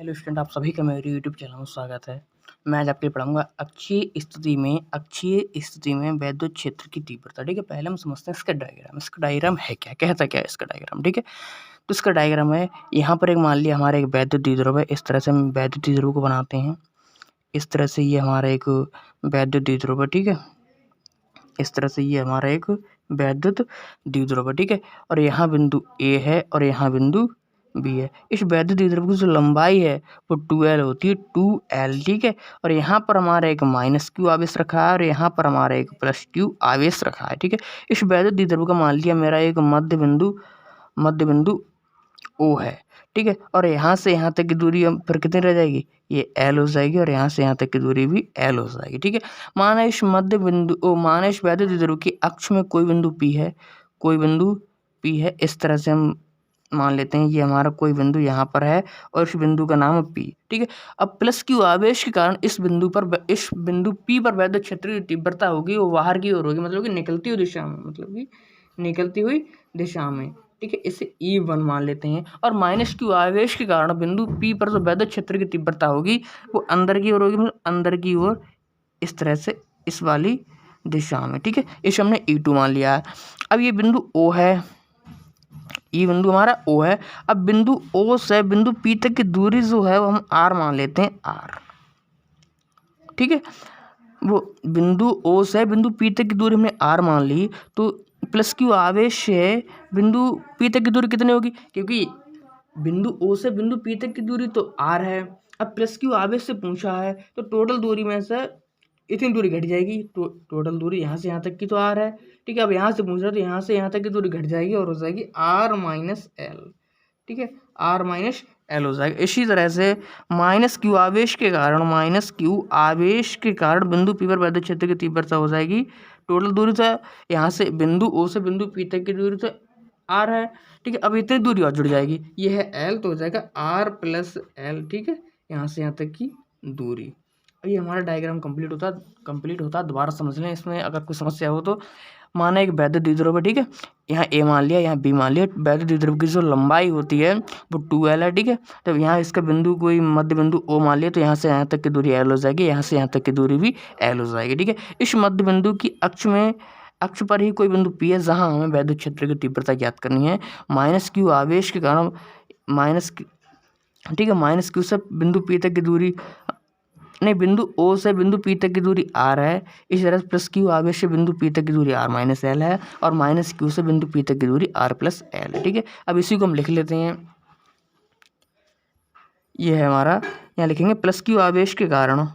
Hello student, आप सभी का मेरे यूट्यूब चैनल में स्वागत है। मैं आज आपके लिए पढ़ाऊंगा अक्षीय स्थिति में वैद्युत क्षेत्र की तीव्रता। ठीक है, पहले हम समझते हैं इसका डायग्राम। इसका डायग्राम है क्या, कहता क्या है इसका डायग्राम। ठीक है, तो इसका डायग्राम है, यहाँ पर एक मान लिया हमारा एक वैद्युत द्विध्रुव है। इस तरह से हम वैद्युत द्विध्रुव को बनाते हैं। इस तरह से ये हमारा एक वैद्युत द्विध्रुव है। ठीक है, इस तरह से ये हमारा एक वैद्युत द्विध्रुव है। ठीक है, और यहाँ बिंदु ए है और यहाँ बिंदु बी है। इस वैद्युत द्विध्रुव की जो लंबाई है वो 2L होती है, 2L। ठीक है, और यहाँ पर हमारा एक -Q आवेश रखा है और यहाँ पर हमारा एक +Q आवेश रखा है। ठीक है, इस वैद्युत द्विध्रुव का मान लिया मेरा एक मध्य बिंदु O है। ठीक है, और यहाँ से यहाँ तक की दूरी हम फिर कितनी रह जाएगी, ये L हो जाएगी, और यहाँ से यहाँ तक की दूरी भी L हो जाएगी। ठीक है, माना इस वैद्युत द्विध्रुव की अक्ष में कोई बिंदु P है। इस तरह से हम मान लेते हैं ये हमारा कोई बिंदु यहाँ पर है और इस बिंदु का नाम है P। ठीक है, अब +Q आवेश के कारण इस बिंदु P पर वैद्युत क्षेत्र की तीव्रता होगी वो बाहर की ओर होगी, मतलब कि निकलती हुई दिशा में। ठीक है, इसे E1 मान लेते हैं। और -Q आवेश के कारण बिंदु P पर जो वैद्युत क्षेत्र की तीव्रता होगी वो अंदर की ओर होगी, मतलब अंदर की ओर, इस तरह से इस वाली दिशा में। ठीक है, इसे हमने E2 मान लिया है। अब ये बिंदु O है, ये बिंदु हमारा O है। अब बिंदु O से बिंदु P तक की दूरी जो है वो हम R मान लेते हैं, R। ठीक है, वो बिंदु O से बिंदु P तक की दूरी हमने R मान ली, तो +Q आवेश से बिंदु P तक की दूरी कितनी होगी, क्योंकि बिंदु O से बिंदु P तक की दूरी तो R है। अब +Q आवेश से पूछा है तो टोटल दूरी में से इतनी दूरी घट जाएगी, तो टोटल दूरी यहाँ से यहाँ तक की तो R है। ठीक है, अब यहाँ से पूछ रहा है तो यहाँ से यहाँ तक की दूरी घट जाएगी और हो जाएगी R - L। ठीक है, R - L हो जाएगा। इसी तरह से -Q आवेश के कारण बिंदु P पर वैद्युत क्षेत्र की तीव्रता हो जाएगी, टोटल दूरी तो यहाँ से बिंदु O से बिंदु P तक की दूरी तो R है। ठीक है, अब इतनी दूरी और जुड़ जाएगी, ये है L, तो हो जाएगा R + L। ठीक है, यहाँ से यहाँ तक की दूरी। ये हमारा डायग्राम कंप्लीट होता। दोबारा समझ लें, इसमें अगर कोई समस्या हो तो। माना एक वैद्युत द्विध्रुव है। ठीक है, यहाँ A मान लिया, यहाँ B मान लिया। वैद्युत द्विध्रुव की जो लंबाई होती है वो 2L है। ठीक है, तो यहाँ इसका बिंदु कोई मध्य बिंदु O मान लिया, तो यहाँ से यहाँ तक की दूरी L हो जाएगी, यहाँ से यहाँ तक की दूरी भी L हो जाएगी। ठीक है, इस मध्य बिंदु की अक्ष पर ही कोई बिंदु P है जहाँ हमें वैद्युत क्षेत्र की तीव्रता ज्ञात करनी है। -Q आवेश के कारण ठीक है, -Q से बिंदु P तक की दूरी नहीं, बिंदु O से बिंदु P तक की दूरी R है। इस तरह से +Q आवेश से बिंदु P तक की दूरी R - L है और -Q से बिंदु P तक की दूरी R + L है। ठीक है, अब इसी को हम लिख लेते हैं। ये है हमारा, यहाँ लिखेंगे +Q आवेश के कारण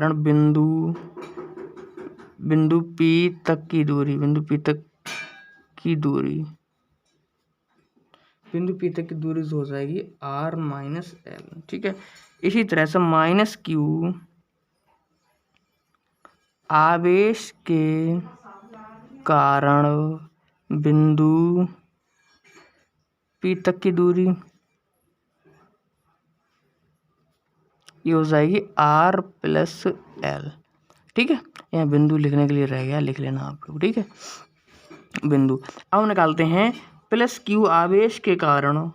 बिंदु P तक की दूरी जो हो जाएगी R - L। ठीक है, इसी तरह से -Q आवेश के कारण बिंदु P तक की दूरी ये हो जाएगी R + L। ठीक है, यहाँ बिंदु लिखने के लिए रह गया, लिख लेना आप लोग। ठीक है, बिंदु अब निकालते हैं +Q आवेश के कारण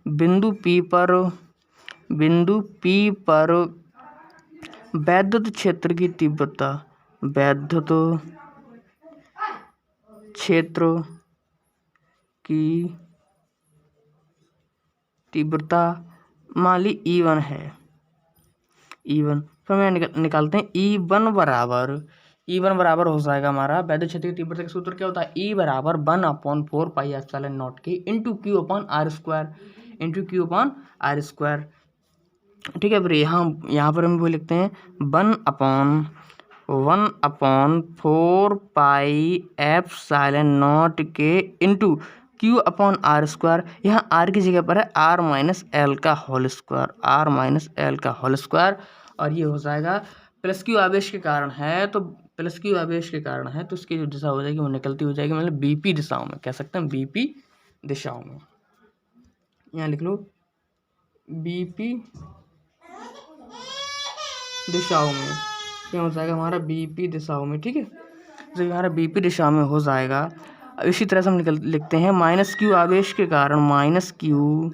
बिंदु P पर वैद्युत क्षेत्र की तीव्रता मान ली E1 है। E1 फिर मैं निकालते हैं E1 बराबर हो जाएगा हमारा वैद्युत क्षेत्र की तीव्रता का सूत्र क्या होता है, E बराबर 1/4πε0 के × Q/R²। ठीक है, फिर यहाँ पर हम वो लिखते हैं 1/4πε0 के × Q/R²। यहाँ R की जगह पर है R - L का होल स्क्वायर, और ये हो जाएगा +Q आवेश के कारण है, तो उसकी जो दिशा हो जाएगी वो निकलती हो जाएगी, मतलब BP दिशाओं में, कह सकते हैं BP दिशाओं में। यहाँ लिख लो BP दिशाओं में, क्या हो जाएगा हमारा BP दिशाओं में। ठीक है, जब हमारा BP दिशा में हो जाएगा, अब इसी तरह से हम लिखते हैं -q आवेश के कारण, -q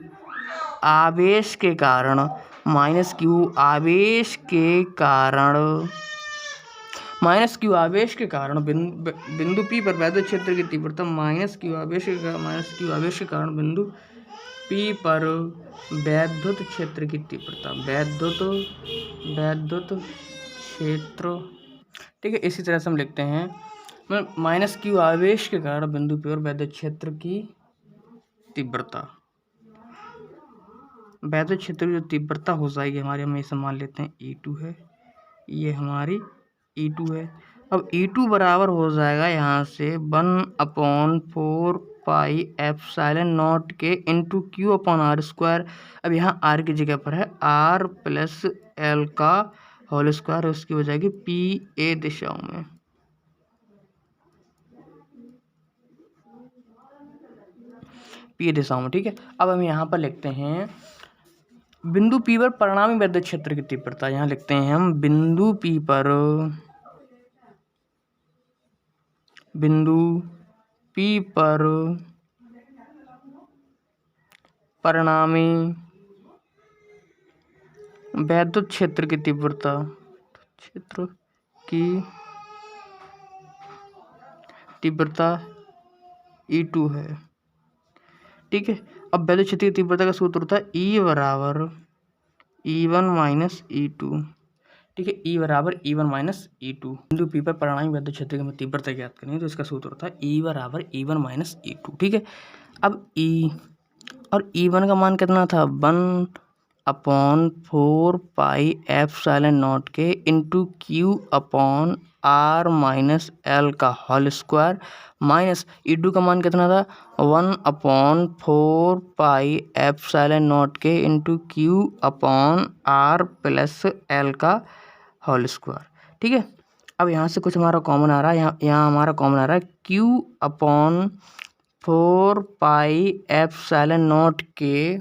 आवेश के कारण, -q आवेश के कारण, -q आवेश के कारण बिंदु P पर वैद्युत क्षेत्र की तीव्रता, -q आवेश के कारण बिंदु P पर वैद्युत क्षेत्र की तीव्रता, वैद्युत क्षेत्र। ठीक है, इसी तरह से हम लिखते हैं -q आवेश के कारण बिंदु P पर वैद्युत क्षेत्र की तीव्रता, वैद्युत क्षेत्र की जो तीव्रता हो जाएगी हमारी, हम इसे मान लेते हैं E2 है, ये हमारी E2 है। अब E2 बराबर हो जाएगा यहाँ से 1/4 पाई एप्सिलॉन नॉट के इंटू Q/R²। अब यहाँ R की जगह पर है R प्लस L का होल स्क्वायर, उसकी हो जाएगी PA दिशाओं में। PA दिशाओं में। ठीक है, अब हम यहाँ पर लिखते हैं बिंदु P पर परिणामी वैद्युत क्षेत्र की तीव्रता। यहाँ लिखते हैं हम बिंदु P पर परिणामी वैद्युत क्षेत्र की तीव्रता, E2 है। ठीक है, अब वैद्युत क्षेत्र की तीव्रता का सूत्र होता है E बराबर E1 माइनस E2। ठीक है, E बराबर E1 माइनस E2। बिंदु P पर परिणामी वैद्युत क्षेत्र की तीव्रता ज्ञात करनी है, तो इसका सूत्र होता है E बराबर E1 माइनस E2। ठीक है, अब E और E1 का मान कितना था, 1/4 पाई एप्सिलॉन नॉट के इंटू Q/R माइनस L का होल स्क्वायर, माइनस E2 का मान कितना था, 1/4 पाई एप्सिलॉन नॉट के इंटू Q/R प्लस L का होल स्क्वायर। ठीक है, अब यहाँ से कुछ हमारा कॉमन आ रहा है, यहाँ हमारा कॉमन आ रहा है Q/4 पाई एप्सिलॉन नॉट के।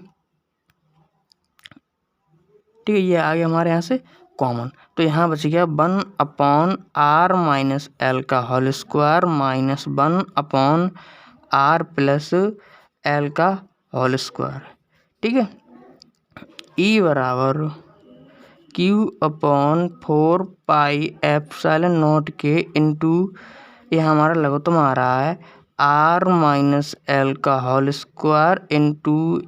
ठीक है, ये आ गया हमारे यहाँ से कॉमन, तो यहाँ बच गया 1/R माइनस L का whole square minus 1/R plus L का होल स्क्वायर। ठीक है, E बराबर Q/4 पाई एप्सिलॉन नॉट के इंटू, यह हमारा लघुत्तम आ रहा है R माइनस L का whole square into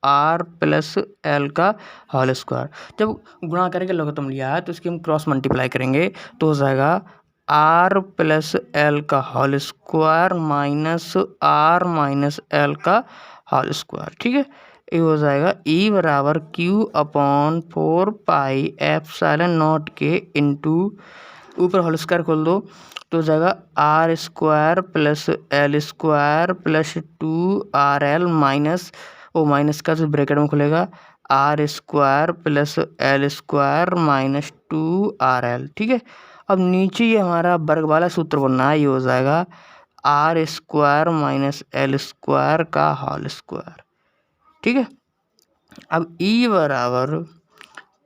R plus L का होल स्क्वायर। जब गुणा करके लघुत्तम लिया है तो इसकी हम क्रॉस मल्टीप्लाई करेंगे तो हो जाएगा R प्लस L का whole square minus R minus L का होल स्क्वायर। ठीक है, ये हो जाएगा E बराबर Q/4 पाई एप्सिलॉन नॉट के इंटू, ऊपर होल स्क्वायर खोल दो तो हो जाएगा R square plus L square plus 2RL minus, वो माइनस का जो ब्रैकेट में खुलेगा R square plus L square minus 2RL। ठीक है, अब नीचे ये हमारा वर्ग वाला सूत्र बनना है, ये हो जाएगा R square minus L square का होल स्क्वायर। ठीक है, अब E बराबर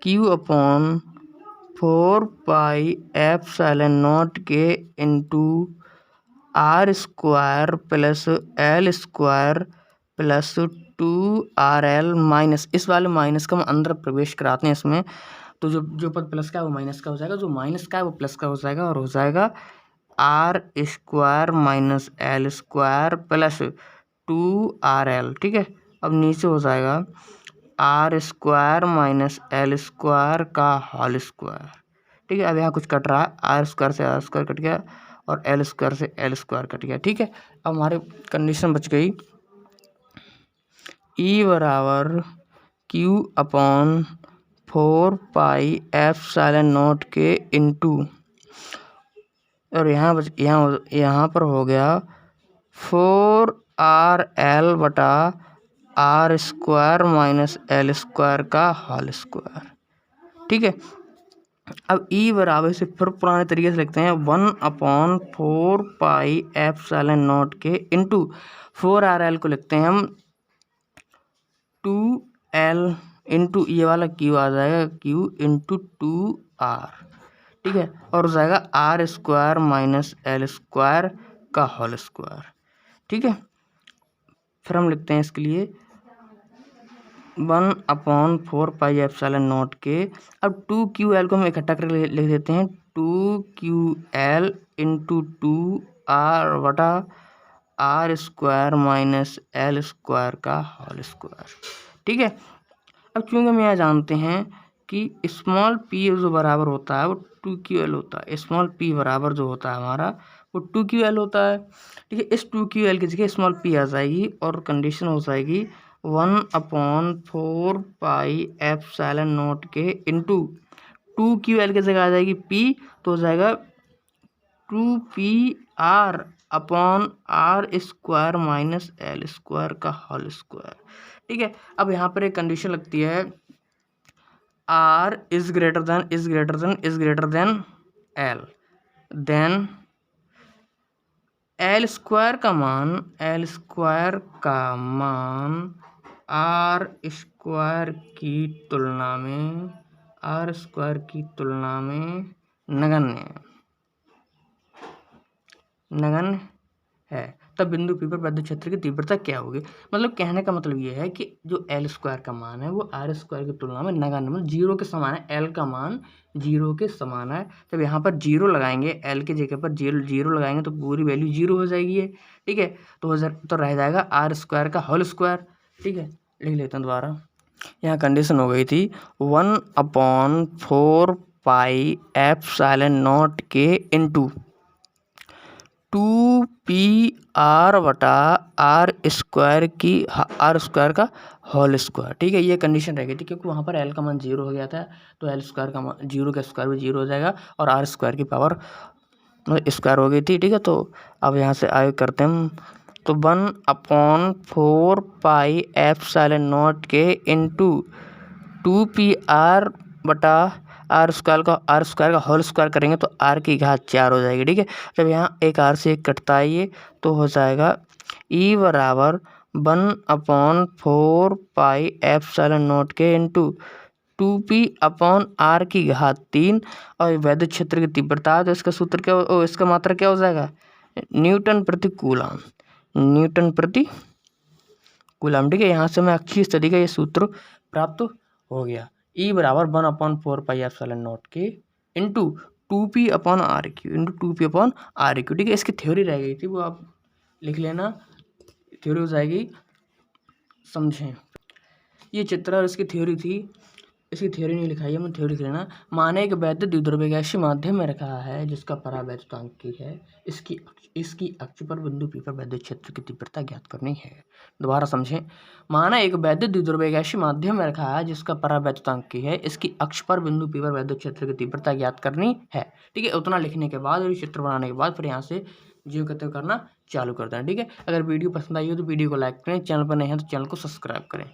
Q/4 पाई एप्सिलॉन नॉट के into R square plus L square plus 2RL minus, इस वाले माइनस का हम अंदर प्रवेश कराते हैं इसमें, तो जो पद प्लस का है वो माइनस का हो जाएगा, जो माइनस का है वो प्लस का हो जाएगा, और हो जाएगा R square minus L square plus 2RL। ठीक है, अब नीचे हो जाएगा R square minus L square का होल स्क्वायर। ठीक है, अब यहाँ कुछ कट रहा है, R स्क्वायर से R स्क्वायर कट गया और L स्क्वायर से L स्क्वायर कट गया। ठीक है, अब हमारे कंडीशन बच गई E बराबर Q/4 पाई एप्सिलॉन नॉट के इंटू, और यहाँ पर हो गया 4RL बटा R square minus L square का होल स्क्वायर। ठीक है, अब E बराबर से फिर पुराने तरीके से लिखते हैं 1/4 पाई एप्सिलॉन नॉट के इंटू 4RL को लिखते हैं हम 2L इंटू ये वाला Q आ जाएगा Q इंटू 2R, ठीक है, और हो जाएगा R² माइनस L² का होल स्क्वायर, ठीक है। फिर हम लिखते हैं इसके लिए 1/4 पाई एप्सिलॉन नॉट के। अब 2QL को हम इकट्ठा करके लिख देते हैं 2QL इंटू 2R बटा R² माइनस L² का होल स्क्वायर, ठीक है। अब चूंकि हम यहाँ जानते हैं कि स्मॉल p जो बराबर होता है वो 2QL होता है, स्मॉल p बराबर जो होता है हमारा वो 2QL होता है, ठीक है। इस 2QL की जगह स्मॉल p आ जाएगी और कंडीशन हो जाएगी 1/4 पाई एप्सिलॉन नॉट के इंटू 2QL की जगह आ जाएगी p, तो हो जाएगा 2PR upon R² minus L² का होल स्क्वायर, ठीक है। अब यहाँ पर एक कंडीशन लगती है R is greater than L, then L² का मान R² की तुलना में नगण्य है, तब बिंदु P पर विद्युत क्षेत्र की तीव्रता क्या होगी। मतलब कहने का मतलब ये है कि जो L² का मान है वो R² की तुलना में नगण्य, मतलब 0 के समान है। L का मान 0 के समान है, जब यहाँ पर 0 लगाएंगे, L की जगह पर 0 लगाएंगे तो पूरी वैल्यू 0 हो जाएगी, ठीक है। तो रह जाएगा R² का होल स्क्वायर, ठीक है। लिख लेते हैं दोबारा। यहाँ कंडीशन हो गई थी 1/4 पाई एप्सिलॉन नॉट के इंटू 2PR बटा R² का होल स्क्वायर, ठीक है। ये कंडीशन रह गई थी क्योंकि वहाँ पर L का मान 0 हो गया था, तो L² का मान 0 का स्क्वायर भी 0 हो जाएगा और R² की पावर स्क्वायर हो गई थी, ठीक है। तो अब यहाँ से आगे करते हैं हम, तो 1/4 पाई एप्सिलॉन नॉट के इंटू 2PR बटा R² का होल स्क्वायर करेंगे तो R की घात 4 हो जाएगी, ठीक है। जब यहाँ एक R से एक कटता है ये तो हो जाएगा E बराबर 1/4 पाई एप्सिलॉन नॉट के इंटू 2P अपॉन R की घात 3, और विद्युत क्षेत्र की तीव्रता है तो इसका सूत्र क्या, इसका मात्रा क्या हो जाएगा, न्यूटन प्रति कूलम, ठीक है। यहाँ से मैं अक्षीय स्थिति का ये सूत्र प्राप्त हो गया। E बराबर 1/4 पाई एप्सिलॉन नॉट के इंटू 2P अपॉन RQ, ठीक है। इसकी थ्योरी रह गई थी, वो आप लिख लेना, थ्योरी हो जाएगी, समझें। ये चित्र और इसकी थ्योरी थी, इसकी थ्योरी नहीं लिखाई है, मैं थ्योरी लिख लेना। माने एक वैद्युत द्विध्रुवीय गैसीय माध्यम में रखा है जिसका परावैद्युतांक की है, इसकी अक्ष पर बिंदु P पर विद्युत क्षेत्र की तीव्रता ज्ञात करनी है। दोबारा समझें। माना एक वैद्युत द्विध्रुवीय गैसीय माध्यम में रखा है जिसका परावैद्युतांक की है, इसकी अक्ष पर बिंदु P पर विद्युत क्षेत्र की तीव्रता ज्ञात करनी है, ठीक है। उतना लिखने के बाद और चित्र बनाने के बाद फिर यहाँ से जो करते करना चालू कर देना, ठीक है। अगर वीडियो पसंद आई हो तो वीडियो को लाइक करें, चैनल पर नए हैं तो चैनल को सब्सक्राइब करें।